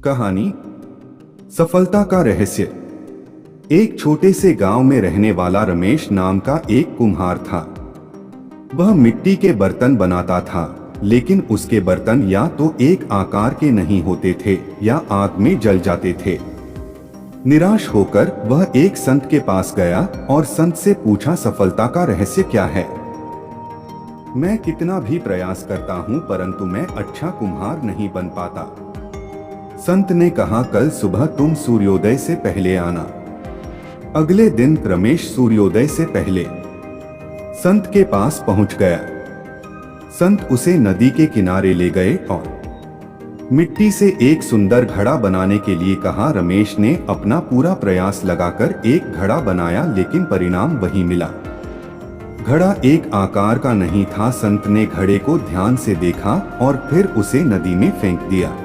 कहानी सफलता का रहस्य। एक छोटे से गांव में रहने वाला रमेश नाम का एक कुम्हार था। वह मिट्टी के बर्तन बनाता था, लेकिन उसके बर्तन या तो एक आकार के नहीं होते थे या आग में जल जाते थे। निराश होकर वह एक संत के पास गया और संत से पूछा, सफलता का रहस्य क्या है? मैं कितना भी प्रयास करता हूँ परंतु मैं अच्छा कुम्हार नहीं बन पाता। संत ने कहा, कल सुबह तुम सूर्योदय से पहले आना। अगले दिन रमेश सूर्योदय से पहले संत के पास पहुंच गया। संत उसे नदी के किनारे ले गए और मिट्टी से एक सुंदर घड़ा बनाने के लिए कहा। रमेश ने अपना पूरा प्रयास लगाकर एक घड़ा बनाया, लेकिन परिणाम वही मिला। घड़ा एक आकार का नहीं था। संत ने घड़े को ध्यान से देखा और फिर उसे नदी में फेंक दिया।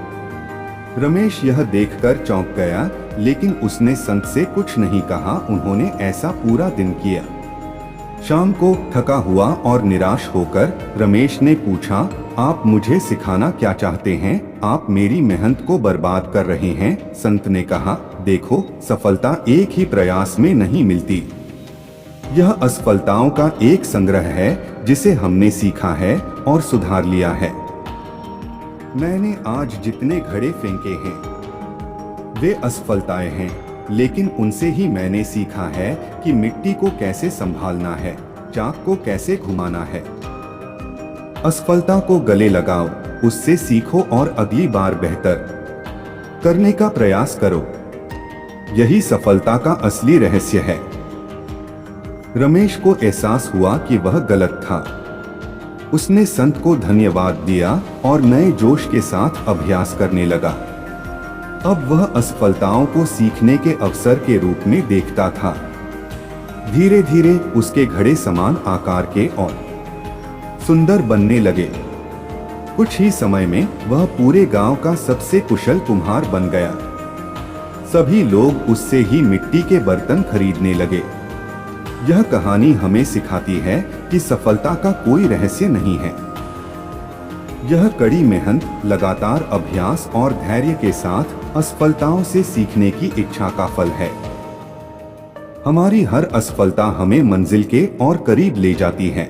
रमेश यह देखकर चौंक गया, लेकिन उसने संत से कुछ नहीं कहा। उन्होंने ऐसा पूरा दिन किया। शाम को थका हुआ और निराश होकर रमेश ने पूछा, आप मुझे सिखाना क्या चाहते हैं? आप मेरी मेहनत को बर्बाद कर रहे हैं। संत ने कहा, देखो, सफलता एक ही प्रयास में नहीं मिलती। यह असफलताओं का एक संग्रह है जिसे हमने सीखा है और सुधार लिया है। मैंने आज जितने घड़े फेंके हैं वे असफलताएं हैं, लेकिन उनसे ही मैंने सीखा है कि मिट्टी को कैसे संभालना है, चाक को कैसे घुमाना है। असफलता को गले लगाओ, उससे सीखो और अगली बार बेहतर करने का प्रयास करो। यही सफलता का असली रहस्य है। रमेश को एहसास हुआ कि वह गलत था। उसने संत को धन्यवाद दिया और नए जोश के साथ अभ्यास करने लगा। अब वह असफलताओं को सीखने के अवसर के रूप में देखता था। धीरे धीरे उसके घड़े समान आकार के और सुंदर बनने लगे। कुछ ही समय में वह पूरे गांव का सबसे कुशल कुम्हार बन गया। सभी लोग उससे ही मिट्टी के बर्तन खरीदने लगे। यह कहानी हमें सिखाती है कि सफलता का कोई रहस्य नहीं है। यह कड़ी मेहनत, लगातार अभ्यास और धैर्य के साथ असफलताओं से सीखने की इच्छा का फल है। हमारी हर असफलता हमें मंजिल के और करीब ले जाती है।